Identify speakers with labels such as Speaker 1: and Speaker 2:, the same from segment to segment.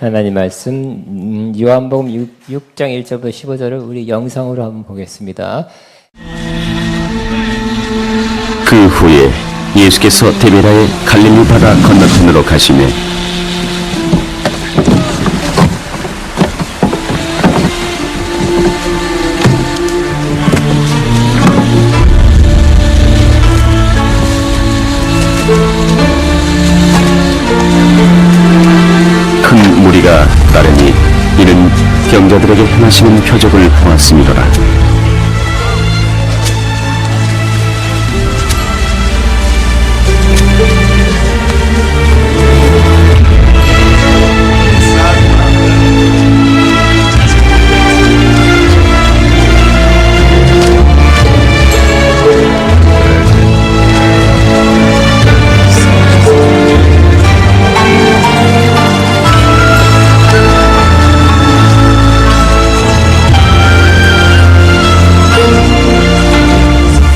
Speaker 1: 하나님 말씀 요한복음 6장 1절부터 15절을 우리 영상으로 한번 보겠습니다.
Speaker 2: 그 후에 예수께서 디베라의 갈릴리 바다 건너편으로 가시매 큰 무리가 따르니 이는 병자들에게 행하시는 표적을 보았음이로라.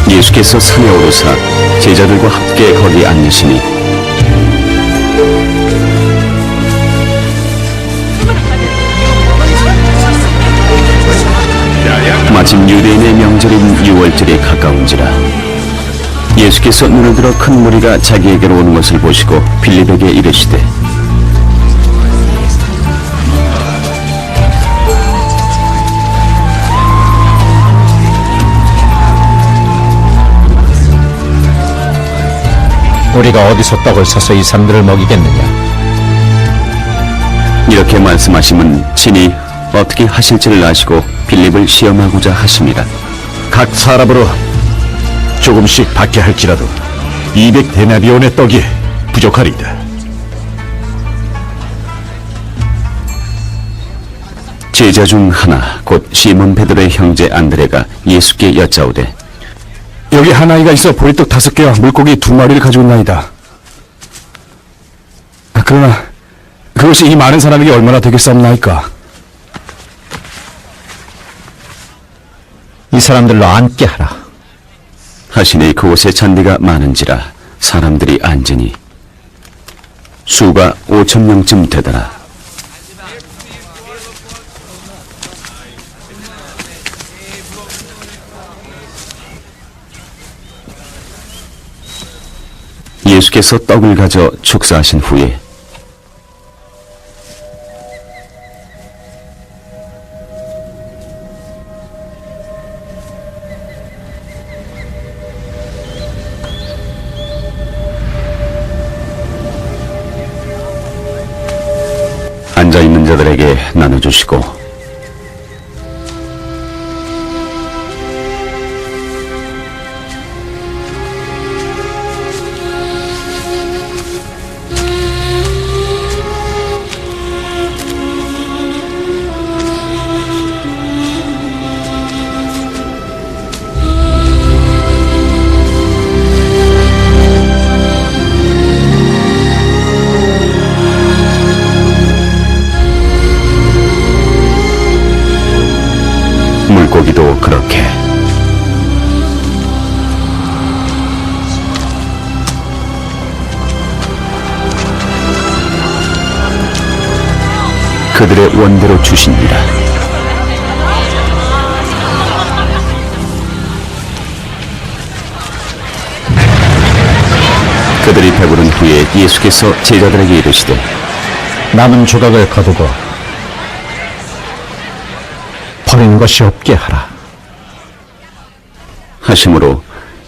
Speaker 2: 예수께서 산에 오르사 제자들과 함께 거기 앉으시니 마침 유대인의 명절인 유월절이 가까운지라. 예수께서 눈을 들어 큰 무리가 자기에게로 오는 것을 보시고 빌립에게 이르시되
Speaker 3: 우리가 어디서 떡을 사서 이 사람들을 먹이겠느냐?
Speaker 2: 이렇게 말씀하심은 친히 어떻게 하실지를 아시고 빌립을 시험하고자 하심이라.
Speaker 3: 각 사람으로 조금씩 받게 할지라도 200데나리온의 떡이 부족하리이다.
Speaker 2: 제자 중 하나 곧 시몬 베드로의 형제 안드레가 예수께 여짜오되
Speaker 4: 여기 한 아이가 있어 보리떡 5개와 물고기 2마리를 가지고 있나이다. 그러나 그것이 이 많은 사람에게 얼마나 되겠사옵나이까?
Speaker 3: 이 사람들로 앉게 하라.
Speaker 2: 하시니 그곳에 잔디가 많은지라 사람들이 앉으니 수가 5,000명쯤 되더라. 예수께서 떡을 가져 축사하신 후에 앉아있는 자들에게 나눠주시고 물고기도 그렇게 그들의 원대로 주시니라. 그들이 배부른 후에 예수께서 제자들에게 이르시되
Speaker 3: 남은 조각을 거두고 버리는 것이 없게 하라.
Speaker 2: 하심으로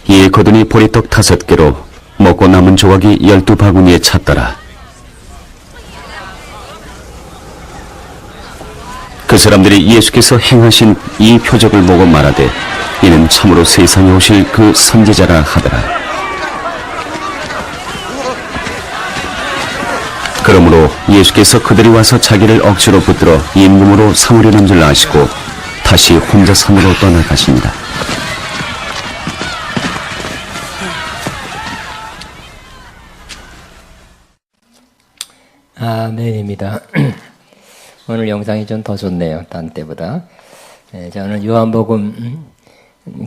Speaker 2: 이에 거두니 보리떡 5개로 먹고 남은 조각이 12바구니에 찼더라. 그 사람들이 예수께서 행하신 이 표적을 보고 말하되 이는 참으로 세상에 오실 그 선지자라 하더라. 그러므로 예수께서 그들이 와서 자기를 억지로 붙들어 임금으로 삼으려는 줄 아시고 다시 혼자 산으로 떠나가십니다.
Speaker 1: 아멘입니다. 오늘 영상이 좀 더 좋네요. 딴 때보다. 저는 요한복음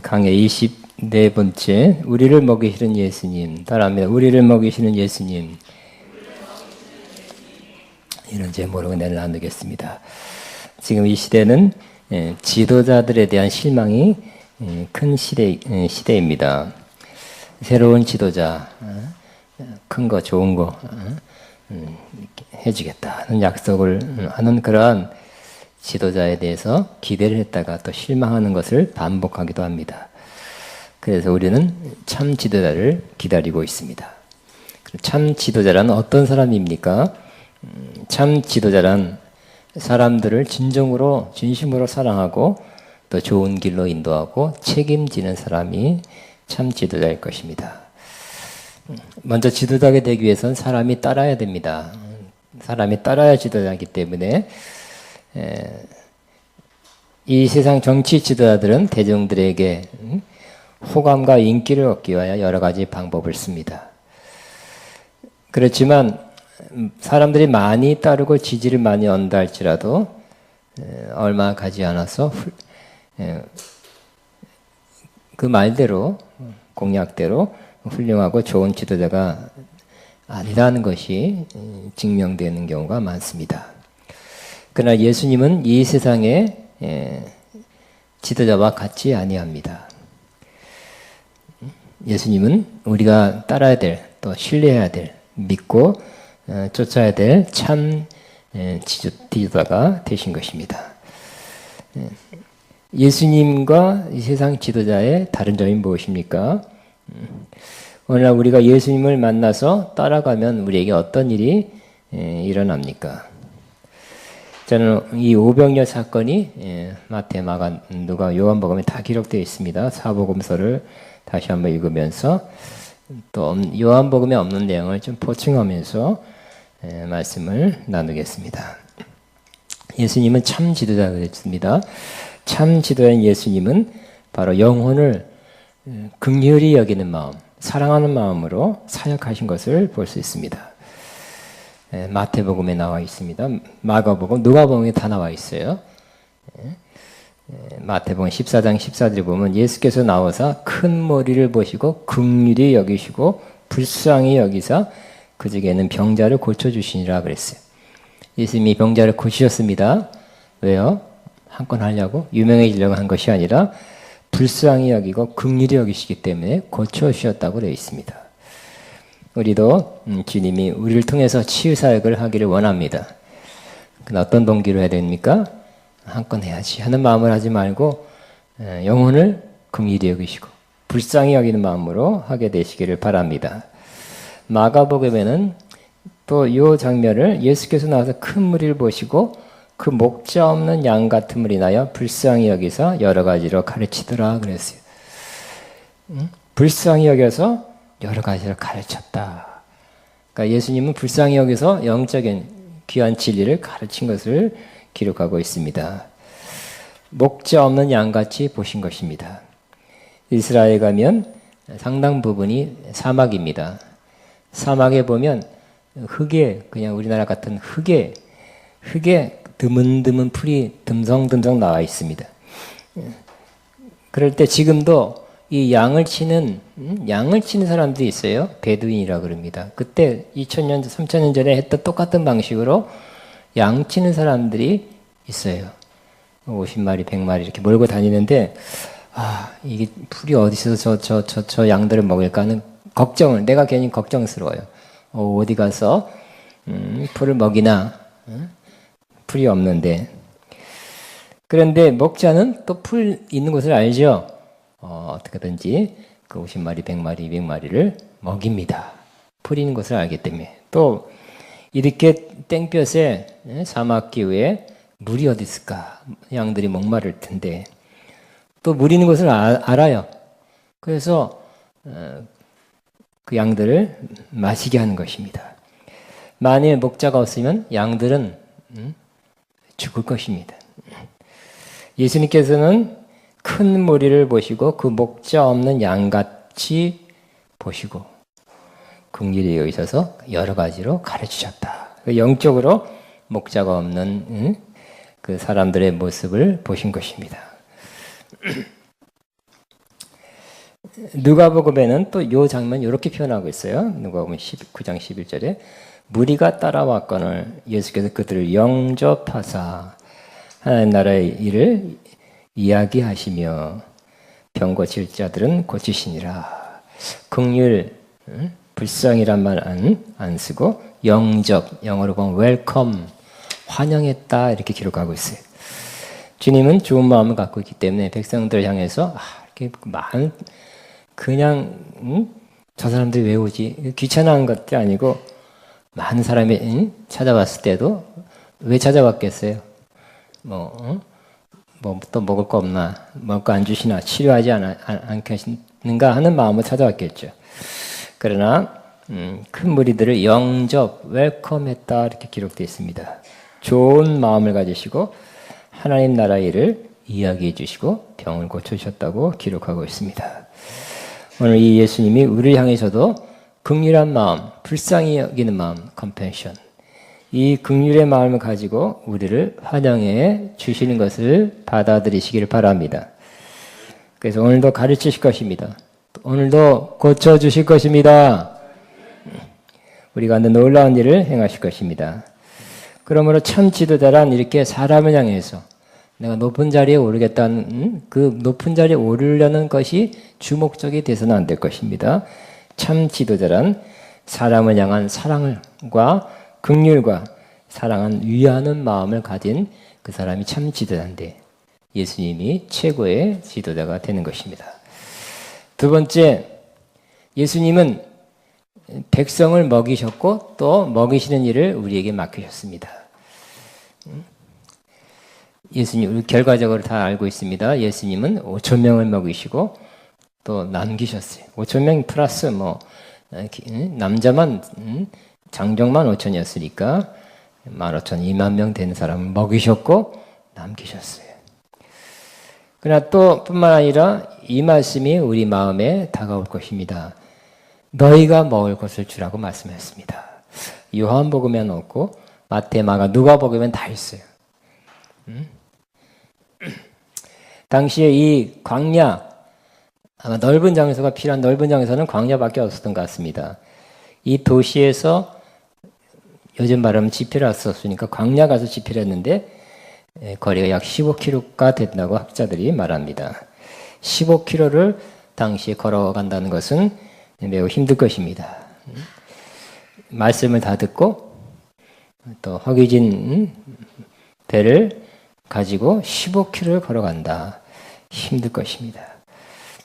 Speaker 1: 강해 24번째 우리를 먹이시는 예수님 따라합니다. 우리를 먹이시는 예수님. 이런 제목으로 은혜를 나누겠습니다. 지금 이 시대는 지도자들에 대한 실망이 큰 시대입니다. 새로운 지도자, 큰 거, 좋은 거 해주겠다는 약속을 하는 그러한 지도자에 대해서 기대를 했다가 또 실망하는 것을 반복하기도 합니다. 그래서 우리는 참 지도자를 기다리고 있습니다. 참 지도자란 어떤 사람입니까? 참 지도자란 사람들을 진심으로 사랑하고 또 좋은 길로 인도하고 책임지는 사람이 참 지도자일 것입니다. 먼저 지도자가 되기 위해서는 사람이 따라야 됩니다. 사람이 따라야 지도자이기 때문에 이 세상 정치 지도자들은 대중들에게 호감과 인기를 얻기 위하여 여러 가지 방법을 씁니다. 그렇지만 사람들이 많이 따르고 지지를 많이 얻는다 할지라도 얼마 가지 않아서 그 말대로 공약대로 훌륭하고 좋은 지도자가 아니라는 것이 증명되는 경우가 많습니다. 그러나 예수님은 이 세상의 지도자와 같지 아니합니다. 예수님은 우리가 따라야 될, 또 신뢰해야 될, 믿고 쫓아야 될 참 지도자가 되신 것입니다. 예수님과 이 세상 지도자의 다른 점이 무엇입니까? 오늘날 우리가 예수님을 만나서 따라가면 우리에게 어떤 일이 일어납니까? 저는 이 오병이어 사건이 마태, 마가, 누가, 요한복음에 다 기록되어 있습니다. 사복음서를 다시 한번 읽으면서 또 요한복음에 없는 내용을 좀 보충하면서 말씀을 나누겠습니다. 예수님은 참 지도자가 됐습니다. 참 지도자인 예수님은 바로 영혼을 긍휼히 여기는 마음, 사랑하는 마음으로 사역하신 것을 볼 수 있습니다. 마태복음에 나와 있습니다. 마가복음, 누가복음에 다 나와 있어요. 마태복음 14장 14절에 보면 예수께서 나와서 큰 머리를 보시고 긍휼히 여기시고 불쌍히 여기사 그 중에는 병자를 고쳐주시니라 그랬어요. 예수님이 병자를 고치셨습니다. 왜요? 한 건 하려고? 유명해지려고 한 것이 아니라 불쌍히 여기고 긍휼히 여기시기 때문에 고쳐주셨다고 되어 있습니다. 우리도 주님이 우리를 통해서 치유사역을 하기를 원합니다. 어떤 동기로 해야 됩니까? 한 건 해야지 하는 마음을 하지 말고 영혼을 긍휼히 여기시고 불쌍히 여기는 마음으로 하게 되시기를 바랍니다. 마가복음에는 또 이 장면을 예수께서 나와서 큰 무리를 보시고 그 목자 없는 양 같음을 인하여 불쌍히 여기서 여러 가지로 가르치더라 그랬어요. 불쌍히 여겨서 여러 가지로 가르쳤다. 그러니까 예수님은 불쌍히 여기서 영적인 귀한 진리를 가르친 것을 기록하고 있습니다. 목자 없는 양같이 보신 것입니다. 이스라엘 가면 상당 부분이 사막입니다. 사막에 보면 흙에, 그냥 우리나라 같은 흙에 드문드문 풀이 듬성듬성 나와 있습니다. 그럴 때 지금도 이 양을 치는 사람들이 있어요. 베두인이라 그럽니다. 그때 2000년, 3000년 전에 했던 똑같은 방식으로 양 치는 사람들이 있어요. 50마리, 100마리 이렇게 몰고 다니는데, 이게 풀이 어디서 저 양들을 먹을까 하는 걱정을, 내가 괜히 걱정스러워요. 어디 가서, 풀을 먹이나, 풀이 없는데. 그런데 목자는 또 풀 있는 곳을 알죠? 어떻게든지 그 50마리, 100마리, 200마리를 먹입니다. 풀 있는 곳을 알기 때문에. 또, 이렇게 땡볕에 사막 기후에 물이 어디 있을까? 양들이 목마를 텐데 또 물 있는 곳을 알아요. 그래서 그 양들을 마시게 하는 것입니다. 만일 목자가 없으면 양들은 죽을 것입니다. 예수님께서는 큰 무리를 보시고 그 목자 없는 양같이 보시고 긍휼히 여기셔서 여러 가지로 가르치셨다. 영적으로 목자가 없는 그 사람들의 모습을 보신 것입니다. 누가복음에는 또 요 장면 이렇게 표현하고 있어요. 누가복음 9장 11절에 무리가 따라왔거늘 예수께서 그들을 영접하사 하나님 나라의 일을 이야기하시며 병 고칠 자들은 고치시니라. 긍휼, 불쌍이란 말 안 쓰고 영접, 영어로 보면 웰컴, 환영했다 이렇게 기록하고 있어요. 주님은 좋은 마음을 갖고 있기 때문에 백성들을 향해서 이렇게 그냥 저 사람들이 왜 오지? 귀찮아한 것도 아니고 많은 사람이 찾아왔을 때도 왜 찾아왔겠어요? 뭐 또 먹을 거 없나? 먹을 거 안 주시나? 치료하지 않겠는가 하는 마음으로 찾아왔겠죠. 그러나 큰 무리들을 영접, 웰컴했다 이렇게 기록되어 있습니다. 좋은 마음을 가지시고 하나님 나라 일을 이야기해 주시고 병을 고쳐주셨다고 기록하고 있습니다. 오늘 이 예수님이 우리를 향해서도 긍휼한 마음, 불쌍히 여기는 마음, compassion, 이 긍휼의 마음을 가지고 우리를 환영해 주시는 것을 받아들이시기를 바랍니다. 그래서 오늘도 가르치실 것입니다. 오늘도 고쳐주실 것입니다. 우리 가운데 놀라운 일을 행하실 것입니다. 그러므로 참 지도자란 이렇게 사람을 향해서 내가 높은 자리에 오르겠다는 그 높은 자리에 오르려는 것이 주목적이 돼서는 안 될 것입니다. 참 지도자란 사람을 향한 사랑과 긍휼과 사랑한 위하는 마음을 가진 그 사람이 참 지도자인데 예수님이 최고의 지도자가 되는 것입니다. 두 번째, 예수님은 백성을 먹이셨고 또 먹이시는 일을 우리에게 맡기셨습니다. 예수님, 결과적으로 다 알고 있습니다. 예수님은 5천 명을 먹이시고 또 남기셨어요. 5천 명 플러스 남자만 장정만 5천이었으니까 15,000, 2만 명 되는 사람을 먹이셨고 남기셨어요. 그러나 또 뿐만 아니라 이 말씀이 우리 마음에 다가올 것입니다. 너희가 먹을 것을 주라고 말씀했습니다. 요한복음에는 없고 마태, 마가, 누가복음에는 다 있어요. 당시에 이 광야, 아마 넓은 장소가 필요한 넓은 장소는 광야밖에 없었던 것 같습니다. 이 도시에서 요즘 말하면 집회를 했었으니까 광야 가서 집회를 했는데 거리가 약 15km가 된다고 학자들이 말합니다. 15km를 당시에 걸어간다는 것은 매우 힘들 것입니다. 말씀을 다 듣고 또 허기진 배를 가지고 15km를 걸어간다. 힘들 것입니다.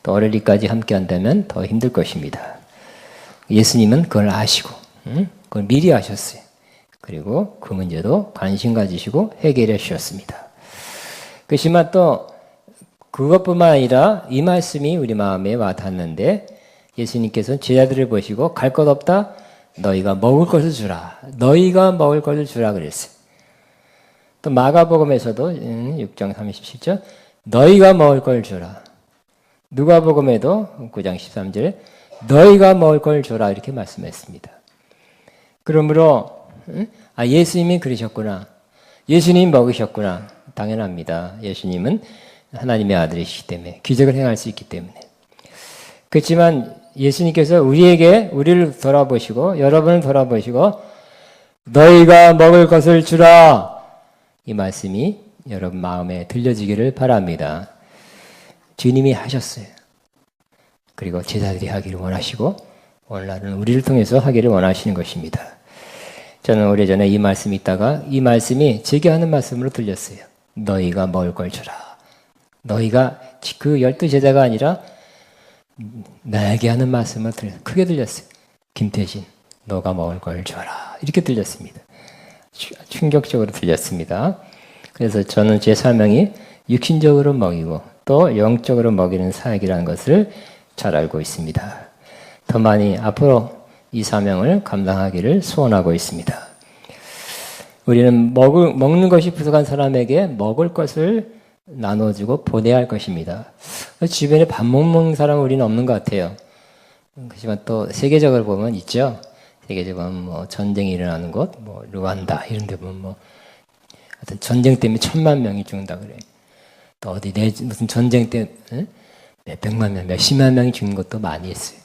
Speaker 1: 또 어려리까지 함께 한다면 더 힘들 것입니다. 예수님은 그걸 아시고 그걸 미리 아셨어요. 그리고 그 문제도 관심 가지시고 해결해 주셨습니다. 그렇지만 또 그것뿐만 아니라 이 말씀이 우리 마음에 와 닿는데 예수님께서는 제자들을 보시고 갈 것 없다? 너희가 먹을 것을 주라. 너희가 먹을 것을 주라 그랬어요. 또 마가복음에서도 6장 37절 너희가 먹을 걸 주라. 누가복음에도 9장 13절에 너희가 먹을 걸 주라 이렇게 말씀했습니다. 그러므로 예수님이 그러셨구나. 예수님이 먹으셨구나. 당연합니다. 예수님은 하나님의 아들이시기 때문에 기적을 행할 수 있기 때문에. 그렇지만 예수님께서 우리를 돌아보시고 여러분을 돌아보시고 너희가 먹을 것을 주라. 이 말씀이 여러분 마음에 들려지기를 바랍니다. 주님이 하셨어요. 그리고 제자들이 하기를 원하시고 오늘날은 우리를 통해서 하기를 원하시는 것입니다. 저는 오래전에 이 말씀이 있다가 이 말씀이 제게 하는 말씀으로 들렸어요. 너희가 먹을 걸 주라. 너희가 그 12제자가 아니라 나에게 하는 말씀을 크게 들렸어요. 김태진, 너가 먹을 걸 줘라. 이렇게 들렸습니다. 충격적으로 들렸습니다. 그래서 저는 제 사명이 육신적으로 먹이고 또 영적으로 먹이는 사역이라는 것을 잘 알고 있습니다. 더 많이 앞으로 이 사명을 감당하기를 소원하고 있습니다. 우리는 먹는 것이 부족한 사람에게 먹을 것을 나눠주고 보내야 할 것입니다. 주변에 밥 못 먹는 사람은 우리는 없는 것 같아요. 그렇지만 또 세계적으로 보면 있죠. 세계적으로 보면 전쟁이 일어나는 곳, 루안다 이런 데 보면 하여튼 전쟁 때문에 1,000만 명이 죽는다 그래요. 또 어디 무슨 전쟁 때 몇백만 명, 몇십만 명이 죽는 것도 많이 있어요.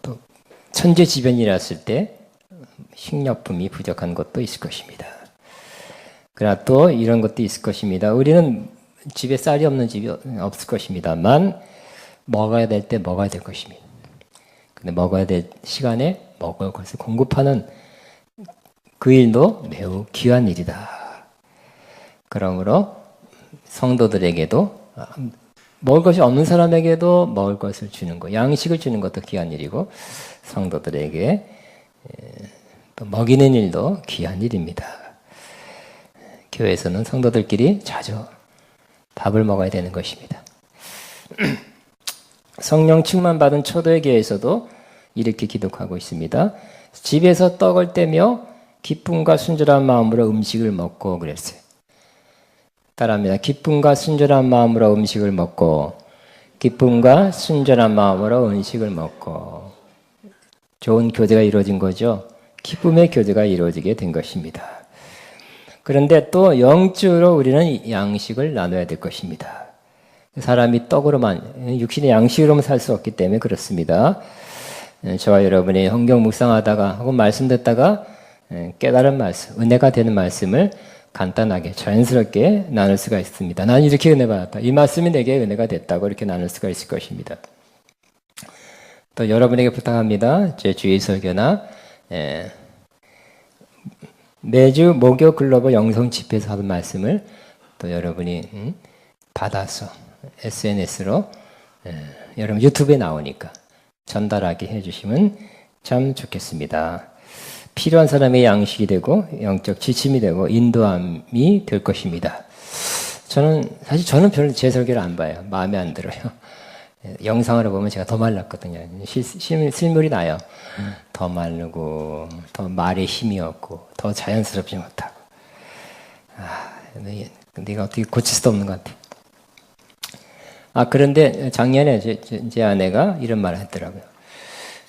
Speaker 1: 또 천재지변이랐을 때 식료품이 부족한 것도 있을 것입니다. 그러나 또 이런 것도 있을 것입니다. 우리는 집에 쌀이 없는 집이 없을 것입니다만 먹어야 될 때 먹어야 될 것입니다. 근데 먹어야 될 시간에 먹을 것을 공급하는 그 일도 매우 귀한 일이다. 그러므로 성도들에게도 먹을 것이 없는 사람에게도 먹을 것을 주는 것, 양식을 주는 것도 귀한 일이고 성도들에게 또 먹이는 일도 귀한 일입니다. 교회에서는 성도들끼리 자주 밥을 먹어야 되는 것입니다. 성령 충만 받은 초대의 교회에서도 이렇게 기록하고 있습니다. 집에서 떡을 떼며 기쁨과 순전한 마음으로 음식을 먹고 그랬어요. 따라합니다. 기쁨과 순전한 마음으로 음식을 먹고, 기쁨과 순전한 마음으로 음식을 먹고. 좋은 교제가 이루어진 거죠. 기쁨의 교제가 이루어지게 된 것입니다. 그런데 또 영적으로 우리는 양식을 나눠야 될 것입니다. 사람이 떡으로만, 육신의 양식으로만 살 수 없기 때문에 그렇습니다. 저와 여러분이 성경 묵상하다가 혹은 말씀 듣다가 깨달은 말씀, 은혜가 되는 말씀을 간단하게 자연스럽게 나눌 수가 있습니다. 나는 이렇게 은혜 받았다. 이 말씀이 내게 은혜가 됐다고 이렇게 나눌 수가 있을 것입니다. 또 여러분에게 부탁합니다. 제 주일 설교나 매주 목요 글로벌 영성 집회에서 하는 말씀을 또 여러분이 받아서 SNS로 여러분 유튜브에 나오니까 전달하게 해주시면 참 좋겠습니다. 필요한 사람의 양식이 되고 영적 지침이 되고 인도함이 될 것입니다. 사실 저는 별로 제 설교를 안 봐요. 마음에 안 들어요. 영상으로 보면 제가 더 말랐거든요. 실물이 나요. 더 마르고 더 말에 힘이 없고 더 자연스럽지 못하고. 근데 이거 어떻게 고칠 수도 없는 것 같아요. 그런데 작년에 제 아내가 이런 말을 했더라고요.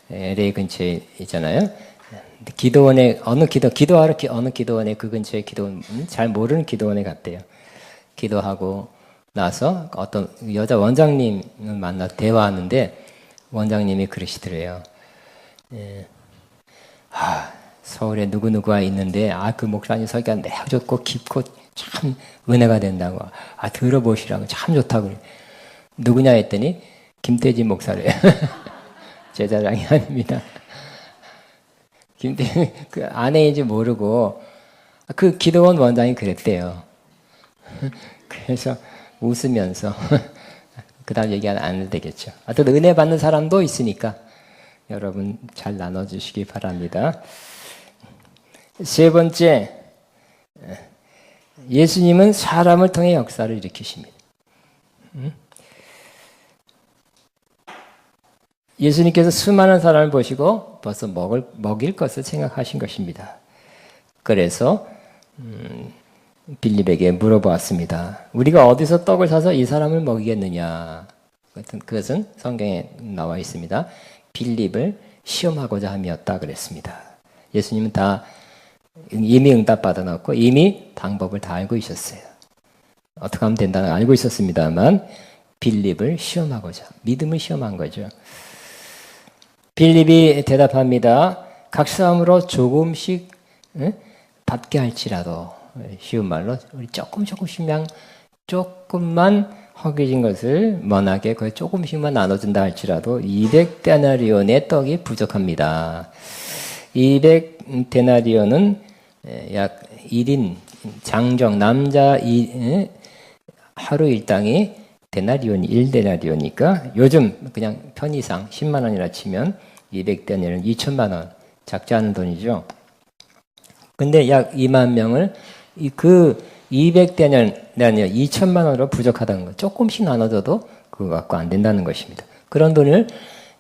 Speaker 1: LA 근처에 있잖아요. 기도원에 기도하러 어느 기도원에 그 근처에 기도원 잘 모르는 기도원에 갔대요. 기도하고 나서 어떤 여자 원장님을 만나 대화하는데 원장님이 그러시더래요. 서울에 누구누구가 있는데 그 목사님 설교가 매우 좋고 깊고 참 은혜가 된다고 들어보시라고 참 좋다고. 누구냐 했더니 김태진 목사래요. 제 자랑이 아닙니다. 김태진 그 아내인지 모르고 그 기도원 원장이 그랬대요. 그래서 웃으면서 그 다음 얘기 안 해도 되겠죠. 하여튼 은혜 받는 사람도 있으니까 여러분 잘 나눠주시기 바랍니다. 세 번째, 예수님은 사람을 통해 역사를 일으키십니다. 예수님께서 수많은 사람을 보시고 벌써 먹일 것을 생각하신 것입니다. 그래서 빌립에게 물어보았습니다. 우리가 어디서 떡을 사서 이 사람을 먹이겠느냐? 그것은 성경에 나와 있습니다. 빌립을 시험하고자 함이었다 그랬습니다. 예수님은 다 이미 응답 받아놓고 이미 방법을 다 알고 있었어요. 어떻게 하면 된다는 걸 알고 있었습니다만 빌립을 시험하고자, 믿음을 시험한 거죠. 빌립이 대답합니다. 각 사람으로 조금씩 받게 할지라도, 쉬운 말로 우리 조금씩만 허기진 것을 먼하게 거의 조금씩만 나눠준다 할지라도 200데나리온의 떡이 부족합니다. 200데나리온은 약 1인 장정 남자 하루 일당이 데나리온이 1데나리온이니까 요즘 그냥 편의상 10만 원이라 치면 200데나리온 2천만 원, 작지 않은 돈이죠. 근데 약 2만 명을 그 200데나리온 2천만 원으로 부족하다는 거. 조금씩 나눠줘도 그거 갖고 안 된다는 것입니다. 그런 돈을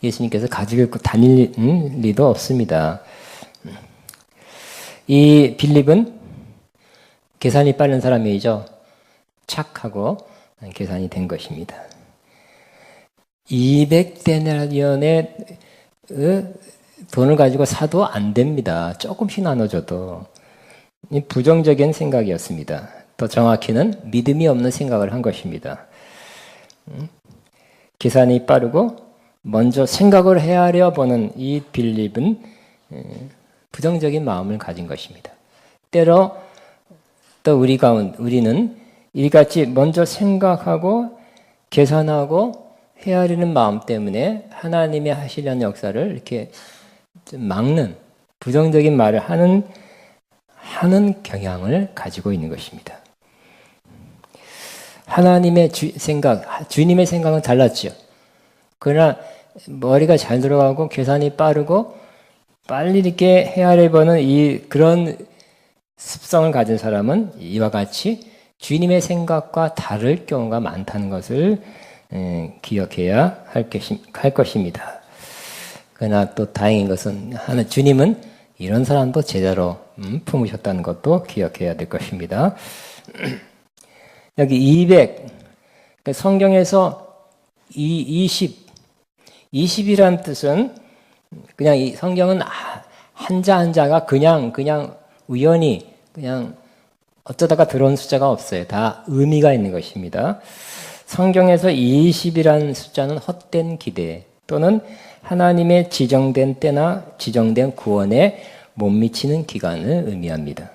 Speaker 1: 예수님께서 가지고 다닐 리도 없습니다. 이 빌립은 계산이 빠른 사람이죠. 착하고 계산이 된 것입니다. 200데나리온의 돈을 가지고 사도 안 됩니다. 조금씩 나눠줘도. 부정적인 생각이었습니다. 더 정확히는 믿음이 없는 생각을 한 것입니다. 계산이 빠르고 먼저 생각을 헤아려 보는 이 빌립은 부정적인 마음을 가진 것입니다. 때로 또 우리는 이같이 먼저 생각하고 계산하고 헤아리는 마음 때문에 하나님이 하시려는 역사를 이렇게 좀 막는 부정적인 말을 하는 경향을 가지고 있는 것입니다. 하나님의 주님의 생각은 달랐죠. 그러나 머리가 잘 들어가고 계산이 빠르고 빨리 이렇게 헤아려보는 그런 습성을 가진 사람은 이와 같이 주님의 생각과 다를 경우가 많다는 것을 기억해야 할 것입니다. 그러나 또 다행인 것은 주님은 이런 사람도 제자로 품으셨다는 것도 기억해야 될 것입니다. 여기 200, 성경에서 20이라는 뜻은 그냥 이 성경은 한자 한자가 그냥 우연히 그냥 어쩌다가 들어온 숫자가 없어요. 다 의미가 있는 것입니다. 성경에서 20이라는 숫자는 헛된 기대 또는 하나님의 지정된 때나 지정된 구원에 못 미치는 기간을 의미합니다.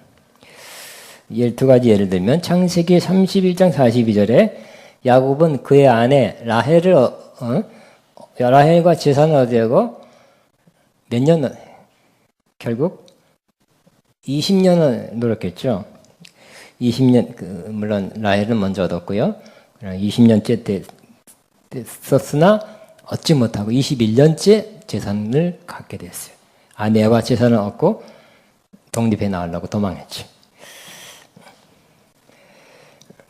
Speaker 1: 12가지 예를 들면 창세기 31장 42절에 야곱은 그의 아내 라헬과 재산을 얻으려고 몇 년, 결국 20년을 노력했죠. 20년, 물론 라헬은 먼저 얻었고요. 20년째 됐었으나 얻지 못하고 21년째 재산을 갖게 됐어요. 아내와 재산을 얻고 독립해 나가려고 도망했죠.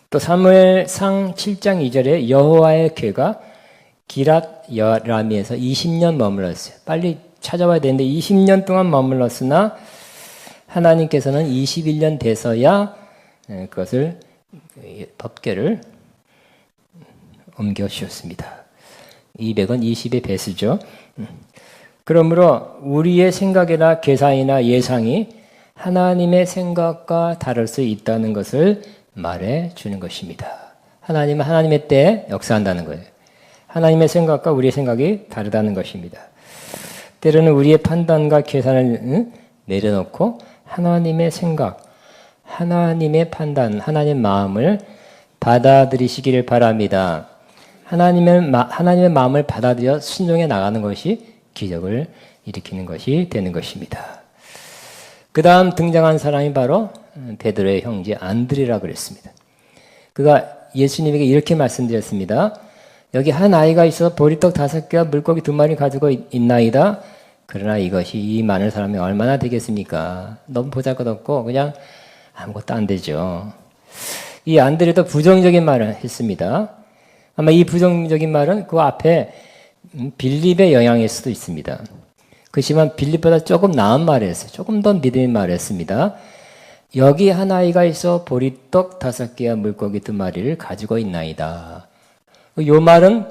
Speaker 1: 또 사무엘상 7장 2절에 여호와의 궤가 기랏 여라미에서 20년 머물렀어요. 빨리 찾아와야 되는데 20년 동안 머물렀으나 하나님께서는 21년 돼서야 그것을 법궤를 옮겨 주셨습니다. 200은 20의 배수죠. 그러므로 우리의 생각이나 계산이나 예상이 하나님의 생각과 다를 수 있다는 것을 말해 주는 것입니다. 하나님은 하나님의 때에 역사한다는 거예요. 하나님의 생각과 우리의 생각이 다르다는 것입니다. 때로는 우리의 판단과 계산을 내려놓고 하나님의 생각, 하나님의 판단, 하나님의 마음을 받아들이시기를 바랍니다. 하나님의 마음을 받아들여 순종해 나가는 것이 기적을 일으키는 것이 되는 것입니다. 그 다음 등장한 사람이 바로 베드로의 형제 안드레라 그랬습니다. 그가 예수님에게 이렇게 말씀드렸습니다. 여기 한 아이가 있어 보리떡 5개와 물고기 2마리 가지고 있나이다. 그러나 이것이 이 많은 사람이 얼마나 되겠습니까? 너무 보잘것없고 그냥 아무것도 안 되죠. 이 안드레도 부정적인 말을 했습니다. 아마 이 부정적인 말은 그 앞에 빌립의 영향일 수도 있습니다. 그렇지만 빌립보다 조금 나은 말을 했어요. 조금 더 믿음의 말을 했습니다. 여기 한 아이가 있어 보리떡 5개와 물고기 2마리를 가지고 있나이다. 이 말은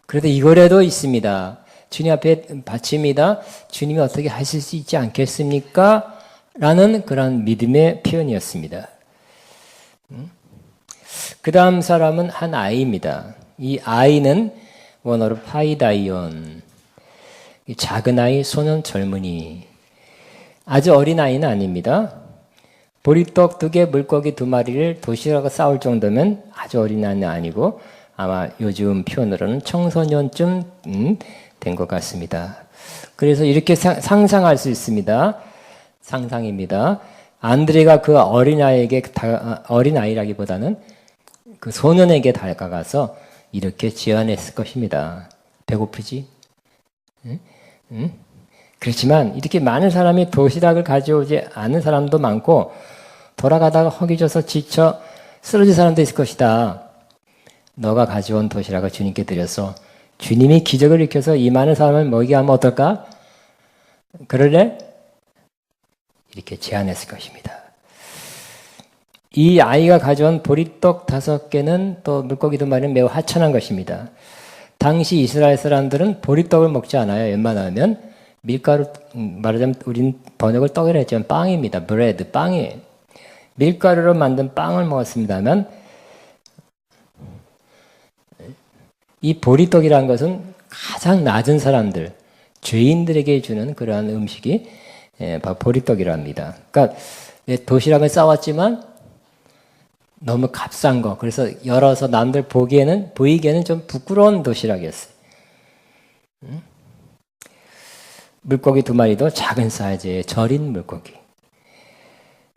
Speaker 1: 그래도 이거라도 있습니다. 주님 앞에 바칩니다. 주님이 어떻게 하실 수 있지 않겠습니까? 라는 그런 믿음의 표현이었습니다. 그 다음 사람은 한 아이입니다. 이 아이는 원어로 파이다이온, 작은 아이, 소년, 젊은이. 아주 어린 아이는 아닙니다. 보리떡 2개, 물고기 2마리를 도시락과 싸울 정도면 아주 어린 아이는 아니고 아마 요즘 표현으로는 청소년쯤 된 것 같습니다. 그래서 이렇게 상상할 수 있습니다. 상상입니다. 안드레가 그 어린아이라기보다는 그 소년에게 다가가서 이렇게 제안했을 것입니다. 배고프지? 응? 그렇지만 이렇게 많은 사람이 도시락을 가져오지 않은 사람도 많고 돌아가다가 허기져서 지쳐 쓰러진 사람도 있을 것이다. 너가 가져온 도시락을 주님께 드려서 주님이 기적을 일으켜서 이 많은 사람을 먹이게 하면 어떨까? 그럴래? 이렇게 제안했을 것입니다. 이 아이가 가져온 보리떡 5개는 또 물고기 2마리는 매우 하찮은 것입니다. 당시 이스라엘 사람들은 보리떡을 먹지 않아요. 웬만하면 밀가루, 말하자면 우린 번역을 떡이라 했지만 빵입니다. 브레드, 빵이에요. 밀가루로 만든 빵을 먹었습니다만 이 보리떡이라는 것은 가장 낮은 사람들, 죄인들에게 주는 그러한 음식이 바로 보리떡이라 합니다. 그러니까 도시락을 싸왔지만 너무 값싼 거, 그래서 열어서 남들 보이기에는 좀 부끄러운 도시락이었어요. 물고기 2마리도 작은 사이즈의 절인 물고기.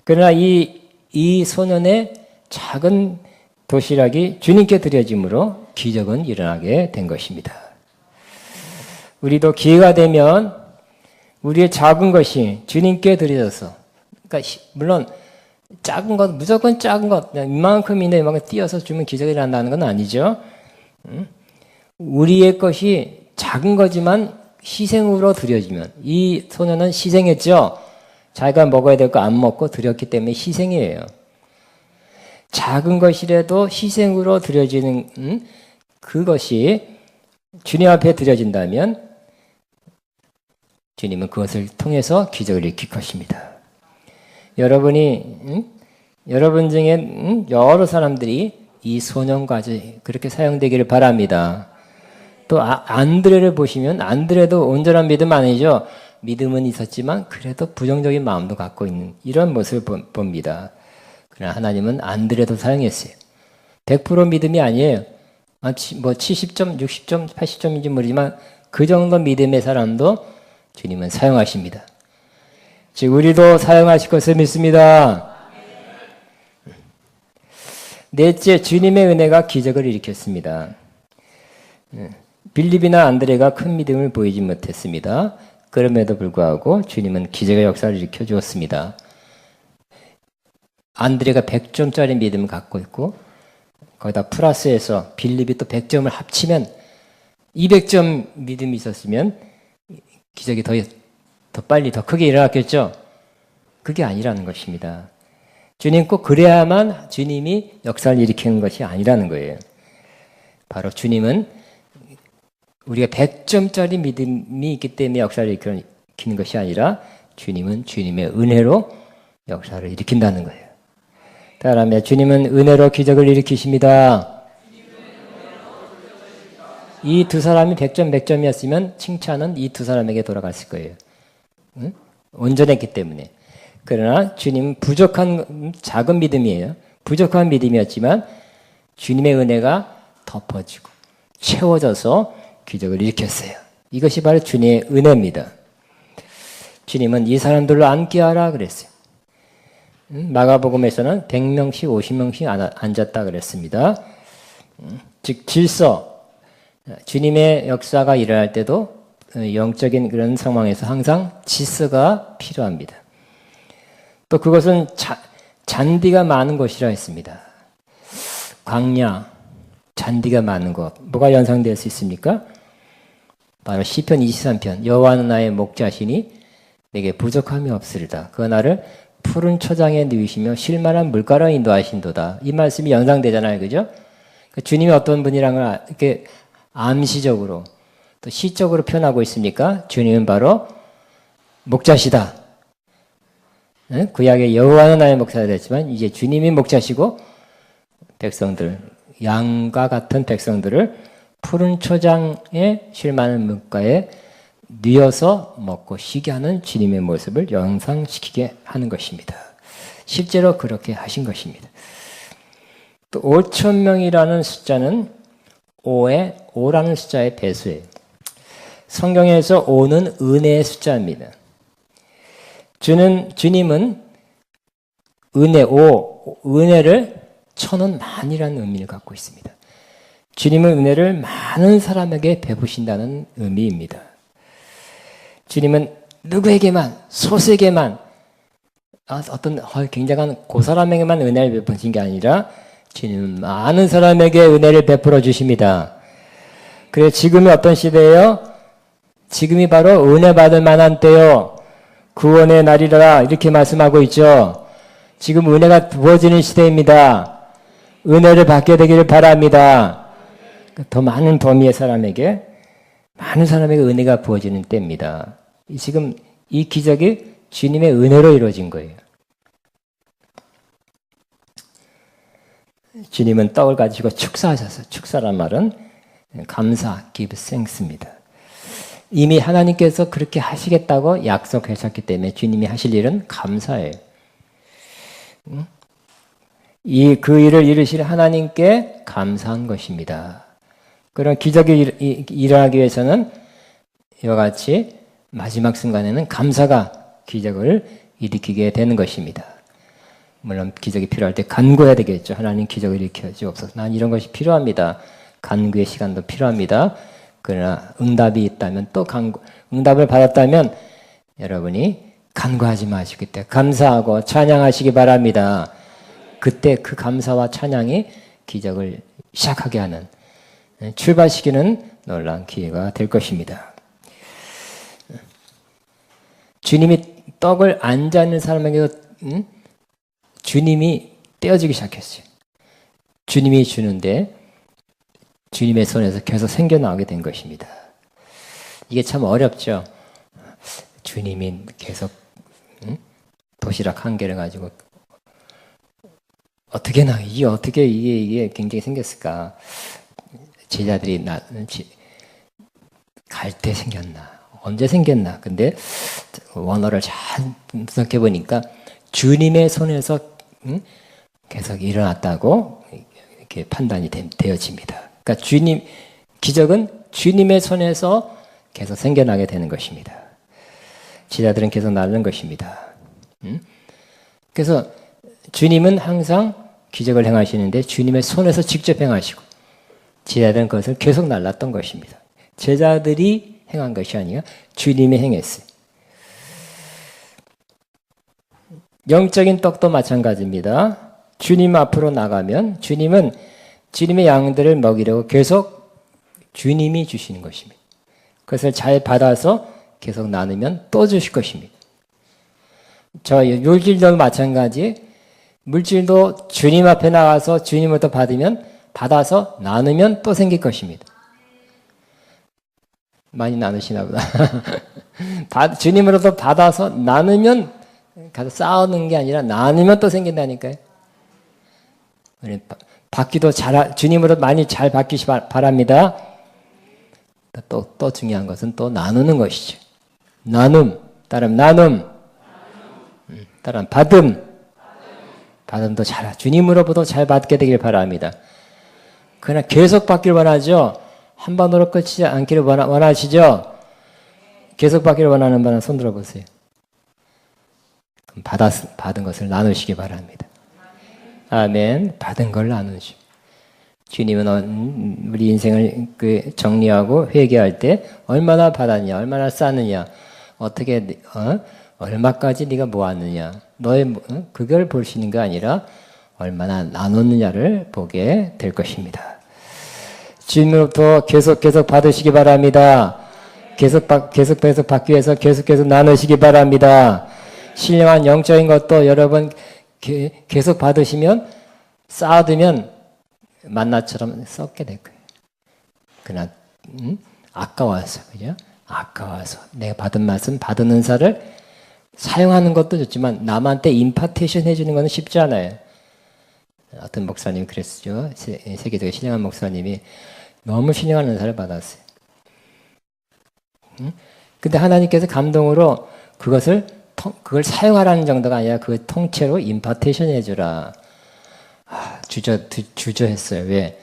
Speaker 1: 그러나 이 소년의 작은 도시락이 주님께 드려짐으로 기적은 일어나게 된 것입니다. 우리도 기회가 되면 우리의 작은 것이 주님께 드려져서, 그러니까 물론 작은 것, 무조건 작은 것, 이만큼 이내 이만큼 띄어서 주면 기적이 일어난다는 건 아니죠. 우리의 것이 작은 거지만 희생으로 드려지면, 이 소년은 희생했죠. 자기가 먹어야 될 거 안 먹고 드렸기 때문에 희생이에요. 작은 것이라도 희생으로 드려지는 그것이 주님 앞에 드려진다면 주님은 그것을 통해서 기적을 일으킬 것입니다. 여러분 중에 여러 사람들이 이 소년과지 그렇게 사용되기를 바랍니다. 또 안드레를 보시면 안드레도 온전한 믿음 아니죠. 믿음은 있었지만 그래도 부정적인 마음도 갖고 있는 이런 모습을 봅니다. 그러나 하나님은 안드레도 사용했어요. 100% 믿음이 아니에요. 뭐 70점, 60점, 80점인지 모르지만 그 정도 믿음의 사람도 주님은 사용하십니다. 즉 우리도 사용하실 것을 믿습니다. 넷째, 주님의 은혜가 기적을 일으켰습니다. 빌립이나 안드레가 큰 믿음을 보이지 못했습니다. 그럼에도 불구하고 주님은 기적의 역사를 일으켜 주었습니다. 안드레가 100점짜리 믿음을 갖고 있고 거기다 플러스해서 빌립이 또 100점을 합치면 200점 믿음이 있었으면 기적이 더 빨리 더 크게 일어났겠죠. 그게 아니라는 것입니다. 주님 꼭 그래야만 주님이 역사를 일으키는 것이 아니라는 거예요. 바로 주님은 우리가 100점짜리 믿음이 있기 때문에 역사를 일으키는 것이 아니라 주님은 주님의 은혜로 역사를 일으킨다는 거예요. 따라하며 주님은 은혜로 기적을 일으키십니다. 이 두 사람이 100점 100점이었으면 칭찬은 이 두 사람에게 돌아갔을 거예요. 응? 온전했기 때문에. 그러나 주님은 부족한 작은 믿음이에요. 부족한 믿음이었지만 주님의 은혜가 덮어지고 채워져서 기적을 일으켰어요. 이것이 바로 주님의 은혜입니다. 주님은 이 사람들로 앉게 하라 그랬어요. 마가복음에서는 100명씩 50명씩 앉았다 그랬습니다. 즉 질서, 주님의 역사가 일어날 때도 영적인 그런 상황에서 항상 질서가 필요합니다. 또 그것은 잔디가 많은 곳이라 했습니다. 광야, 잔디가 많은 곳, 뭐가 연상될 수 있습니까? 바로 시편 23편, 여호와는 나의 목자시니 내게 부족함이 없으리다. 그 나를 푸른 초장에 누이시며 쉴만한 물가로 인도하신도다. 이 말씀이 연상되잖아요, 그죠? 주님이 어떤 분이라는 걸 이렇게 암시적으로 또 시적으로 표현하고 있습니까? 주님은 바로 목자시다. 구약의 여호와는 나의 목자가 됐지만 이제 주님이 목자시고 백성들, 양과 같은 백성들을 푸른 초장에 쉴만한 물가에 뉘어서 먹고 쉬게 하는 주님의 모습을 연상시키게 하는 것입니다. 실제로 그렇게 하신 것입니다. 또 5,000명이라는 숫자는 5라는 숫자의 배수예요. 성경에서 5는 은혜의 숫자입니다. 주님은 은혜를 1,000은 만이라는 의미를 갖고 있습니다. 주님은 은혜를 많은 사람에게 베푸신다는 의미입니다. 주님은 누구에게만, 소수에게만, 어떤 굉장한 그 사람에게만 은혜를 베푸신 게 아니라 주님은 많은 사람에게 은혜를 베풀어 주십니다. 그래 지금이 어떤 시대예요? 지금이 바로 은혜 받을 만한 때요. 구원의 날이라 이렇게 말씀하고 있죠. 지금 은혜가 부어지는 시대입니다. 은혜를 받게 되기를 바랍니다. 더 많은 범위의 사람에게, 많은 사람에게 은혜가 부어지는 때입니다. 지금 이 기적이 주님의 은혜로 이루어진 거예요. 주님은 떡을 가지고 축사하셨어요. 축사란 말은 감사, give thanks입니다. 이미 하나님께서 그렇게 하시겠다고 약속하셨기 때문에 주님이 하실 일은 감사예요. 그 일을 이루실 하나님께 감사한 것입니다. 그런 기적이 일어나기 위해서는 이와 같이 마지막 순간에는 감사가 기적을 일으키게 되는 것입니다. 물론 기적이 필요할 때 간구해야 되겠죠. 하나님 기적을 일으켜 주옵소서. 난 이런 것이 필요합니다. 간구의 시간도 필요합니다. 그러나 응답이 있다면 또 응답을 받았다면 여러분이 간구하지 마시고 그때 감사하고 찬양하시기 바랍니다. 그때 그 감사와 찬양이 기적을 시작하게 하는 출발시키는 놀라운 기회가 될 것입니다. 주님이 떡을 안 잡는 사람에게도 주님이 떼어지기 시작했어요. 주님이 주는데 주님의 손에서 계속 생겨나오게 된 것입니다. 이게 참 어렵죠. 주님이 계속 도시락 한 개를 가지고 어떻게 이게 굉장히 생겼을까? 제자들이 갈 때 생겼나? 언제 생겼나? 근데 원어를 잘 분석해 보니까 주님의 손에서 계속 일어났다고 이렇게 판단이 되어집니다. 그러니까 기적은 주님의 손에서 계속 생겨나게 되는 것입니다. 제자들은 계속 나르는 것입니다. 그래서 주님은 항상 기적을 행하시는데 주님의 손에서 직접 행하시고 제자들은 그것을 계속 날랐던 것입니다. 제자들이 행한 것이 아니라 주님이 행했어요. 영적인 떡도 마찬가지입니다. 주님 앞으로 나가면 주님은 주님의 양들을 먹이려고 계속 주님이 주시는 것입니다. 그것을 잘 받아서 계속 나누면 또 주실 것입니다. 저 물질도 마찬가지. 물질도 주님 앞에 나가서 주님부터 받아서 나누면 또 생길 것입니다. 많이 나누시나 보다. 주님으로부터 받아서 나누면 가서 싸우는 게 아니라 나누면 또 생긴다니까요. 받기도 주님으로 많이 잘 받기시 바랍니다. 또 중요한 것은 또 나누는 것이죠. 따름 나눔, 따름 받음도 주님으로부터 잘 받게 되길 바랍니다. 그러나 계속 받길 원하죠. 한 번으로 끝이지 않기를 원하시죠. 계속 받기를 원하는 분은 손 들어보세요. 받은 것을 나누시기 바랍니다. 아멘. 받은 걸 나누시오. 주님은 우리 인생을 정리하고 회개할 때 얼마나 받았냐, 얼마나 쌓느냐, 어떻게 얼마까지 네가 모았느냐, 그걸 보시는 게 아니라 얼마나 나눴느냐를 보게 될 것입니다. 주님으로부터 계속 받으시기 바랍니다. 계속 받기 위해서 계속 나누시기 바랍니다. 신령한 영적인 것도 여러분 계속 받으시면 쌓아두면 만나처럼 썩게 될 거예요. 그러나 아까워서 그죠? 아까워서 내가 받은 말씀, 받은 은사를 사용하는 것도 좋지만 남한테 임파테이션 해주는 것은 쉽지 않아요. 어떤 목사님이 그랬죠. 세계적으로 신령한 목사님이 너무 신령한 은사를 받았어요. 근데 하나님께서 감동으로 그걸 사용하라는 정도가 아니라 그 통째로 임파테이션 해주라. 주저했어요. 왜?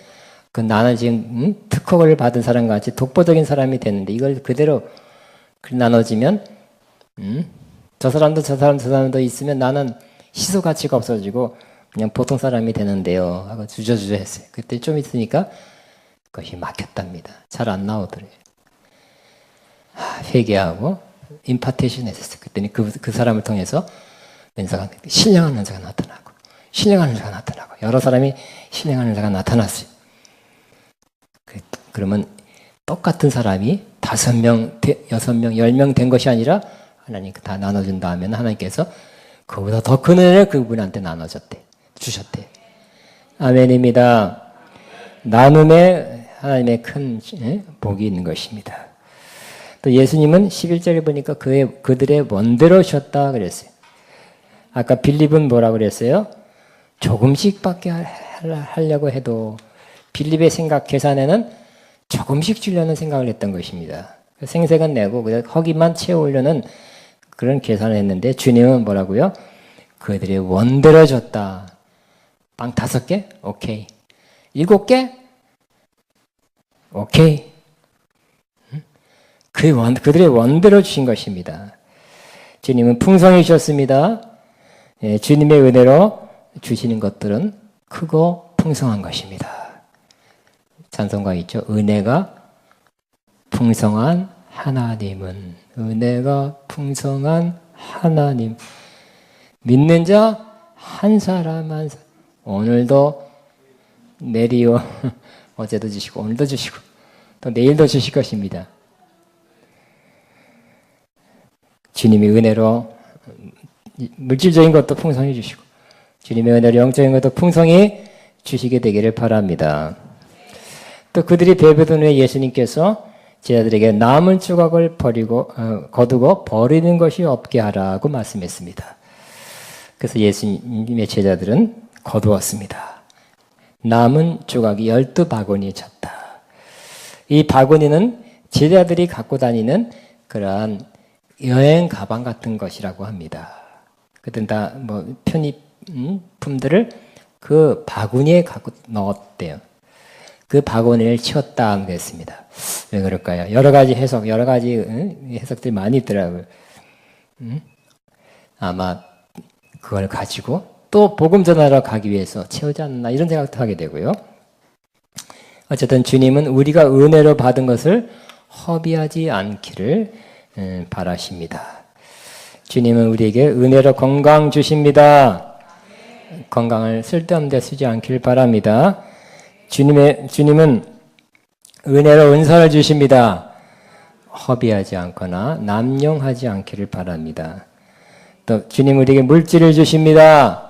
Speaker 1: 나는 지금 특허를 받은 사람과 같이 독보적인 사람이 됐는데 이걸 그대로 나눠지면 저 사람도 있으면 나는 희소 가치가 없어지고 그냥 보통 사람이 되는데요 하고 주저했어요. 그때 좀 있으니까 그것이 막혔답니다. 잘 안 나오더래요. 회개하고 임파테이션 했었어요. 그랬더니 그 사람을 통해서 신령한 은사가 나타나고 여러 사람이 신령한 은사가 나타났어요. 그러면 똑같은 사람이 5명, 6명, 10명 된 것이 아니라 하나님 다 나눠준 다음에 하나님께서 그보다 더 큰 은혜를 그분한테 주셨대. 아멘입니다. 나눔에 하나님의 큰 복이 있는 것입니다. 또 예수님은 11절에 보니까 그들의 원대로 쉬었다 그랬어요. 아까 빌립은 뭐라고 그랬어요? 조금씩밖에 하려고 해도 빌립의 생각 계산에는 조금씩 주려는 생각을 했던 것입니다. 생색은 내고 허기만 채우려는 그런 계산을 했는데 주님은 뭐라고요? 그들이 원대로 줬다. 빵 5개? 오케이. 7개? 오케이. 그들의 원대로 주신 것입니다. 주님은 풍성히 주셨습니다. 예, 주님의 은혜로 주시는 것들은 크고 풍성한 것입니다. 찬송가 있죠. 은혜가 풍성한 하나님은, 은혜가 풍성한 하나님, 믿는 자 한 사람 한 사람, 오늘도 내리오 어제도 주시고 오늘도 주시고 또 내일도 주실 것입니다. 주님의 은혜로 물질적인 것도 풍성히 주시고 주님의 은혜로 영적인 것도 풍성히 주시게 되기를 바랍니다. 또 그들이 배부른 후에 예수님께서 제자들에게 남은 조각을 거두고 버리는 것이 없게 하라고 말씀했습니다. 그래서 예수님의 제자들은 거두었습니다. 남은 조각이 12바구니에 찼다. 이 바구니는 제자들이 갖고 다니는 그러한 여행 가방 같은 것이라고 합니다. 그들은 다 편의품들을 그 바구니에 갖고 넣었대요. 그 바구니를 치웠다 하면 됐습니다. 왜 그럴까요? 여러 가지 해석들이 많이 있더라고요. 아마 그걸 가지고 또 복음 전하러 가기 위해서 채우지 않나 이런 생각도 하게 되고요. 어쨌든 주님은 우리가 은혜로 받은 것을 허비하지 않기를 바라십니다. 주님은 우리에게 은혜로 건강 주십니다. 건강을 쓸데없는 데 쓰지 않기를 바랍니다. 주님은 은혜로 은사를 주십니다. 허비하지 않거나 남용하지 않기를 바랍니다. 또 주님 우리에게 물질을 주십니다.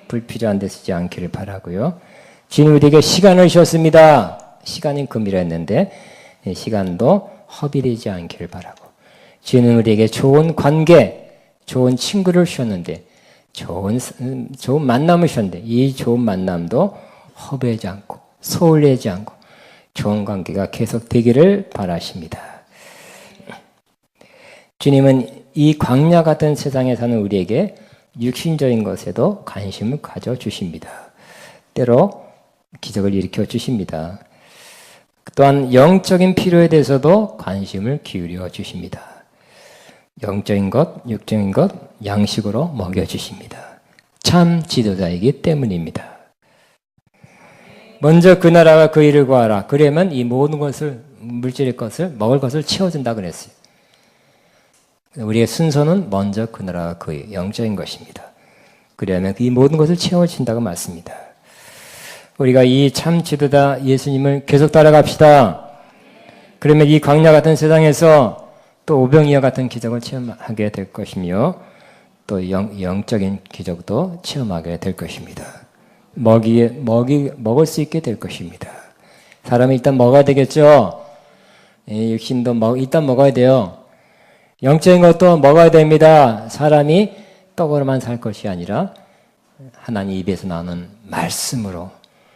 Speaker 1: 불필요한 데 쓰지 않기를 바라고요. 주님 우리에게 시간을 주셨습니다. 시간이 금이라 했는데 시간도 허비되지 않기를 바라고, 주님 우리에게 좋은 관계, 좋은 친구를 주셨는데 좋은 만남을 주셨는데 이 좋은 만남도 허비하지 않고 소홀하지 않고 좋은 관계가 계속되기를 바라십니다. 주님은 이 광야 같은 세상에 사는 우리에게 육신적인 것에도 관심을 가져주십니다. 때로 기적을 일으켜 주십니다. 또한 영적인 필요에 대해서도 관심을 기울여 주십니다. 영적인 것, 육적인 것 양식으로 먹여주십니다. 참 지도자이기 때문입니다. 먼저 그 나라와 그 일을 구하라. 그러면 이 모든 것을, 물질의 것을, 먹을 것을 채워준다 그랬어요. 우리의 순서는 먼저 그 나라와 그 일, 영적인 것입니다. 그러면 이 모든 것을 채워준다고 말씀입니다. 우리가 이 참 지도자 예수님을 계속 따라갑시다. 그러면 이 광야 같은 세상에서 또 오병이어 같은 기적을 체험하게 될 것이며 또 영적인 기적도 체험하게 될 것입니다. 먹을 수 있게 될 것입니다. 사람이 일단 먹어야 되겠죠. 육신도 일단 먹어야 돼요. 영적인 것도 먹어야 됩니다. 사람이 떡으로만 살 것이 아니라 하나님 입에서 나오는 말씀으로,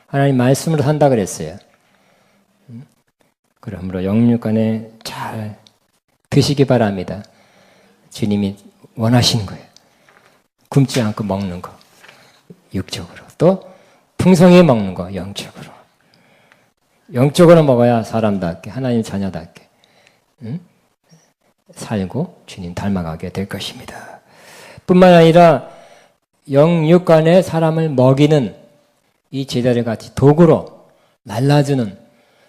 Speaker 1: 하나님 말씀으로 산다 그랬어요. 그러므로 영육간에 잘 드시기 바랍니다. 주님이 원하시는 거예요. 굶지 않고 먹는 거, 육적으로. 또 풍성히 먹는 거, 영적으로. 영적으로 먹어야 사람답게, 하나님 자녀답게 살고 주님 닮아가게 될 것입니다. 뿐만 아니라 영육간에 사람을 먹이는 이 제자들 같이 도구로 날라주는,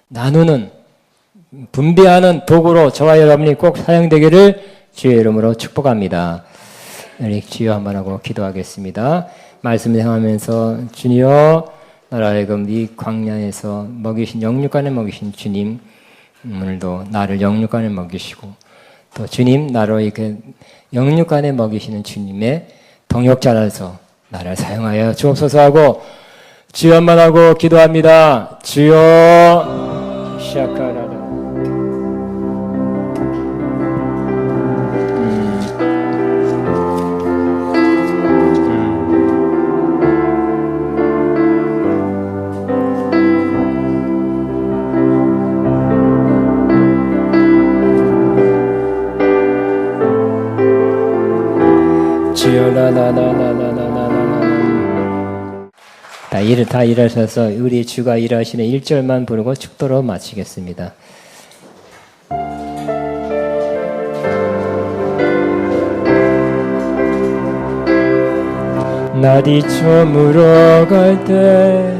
Speaker 1: 나누는, 분배하는 도구로 저와 여러분이 꼭 사용되기를 주의 이름으로 축복합니다. 우리 주여 한번 하고 기도하겠습니다. 말씀을 행하면서 주여 나로 하여금 이 광야에서 먹이신, 영육간에 먹이신 주님, 오늘도 나를 영육간에 먹이시고 또 주님 나로 이렇게 영육간에 먹이시는 주님의 동역자라서 나를 사용하여 주옵소서 하고 주여만 하고 기도합니다. 주여 시작하라. 다 일하셔서 우리 주가 일하시는 1절만 부르고 축도로 마치겠습니다. 날이 저물어 갈 때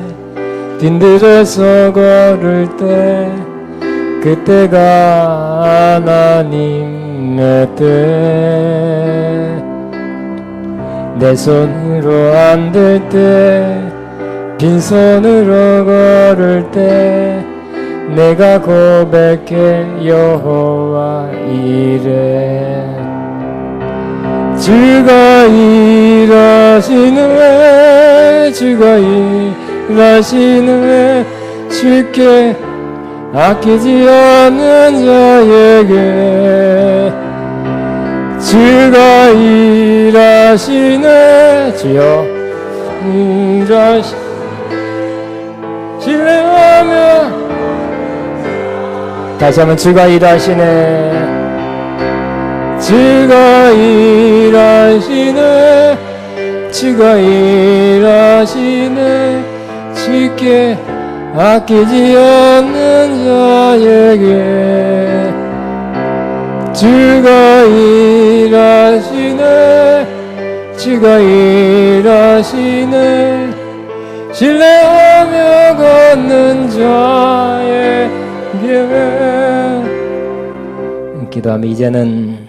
Speaker 1: 빈들에서 걸을 때 그때가 하나님의 때 내 손으로 안 될 때 빈손으로 걸을 때 내가 고백해 여호와 이래 주가 일하시네 주가 일하시네 주께 아끼지 않는 자에게 주가 일하시네 주여 신뢰하며 다시 한번 주가 일하시네 주가 일하시네 주가 일하시네 주께 아끼지 않는 자에게 주가 일하시네 주가 일하시네 신뢰하며 걷는 자에게 기도하며 이제는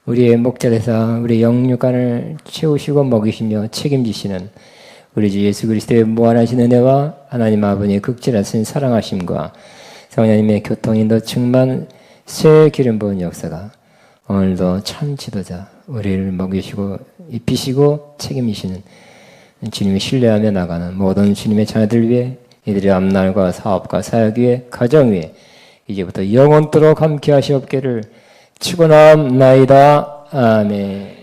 Speaker 1: 우리의 목자에서 우리의 영육간을 채우시고 먹이시며 책임지시는 우리 주 예수 그리스도의 무한하신 은혜와 하나님 아버지의 극진하신 사랑하심과 성령님의 교통인도 충만 새 기름 부은 역사가 오늘도 참 지도자 우리를 먹이시고 입히시고 책임지시는 주님을 신뢰하며 나가는 모든 주님의 자녀들 위해 이들의 앞날과 사업과 사역 위에 가정 위에 이제부터 영원토록 함께 하시옵기를 축원합나이다. 아멘.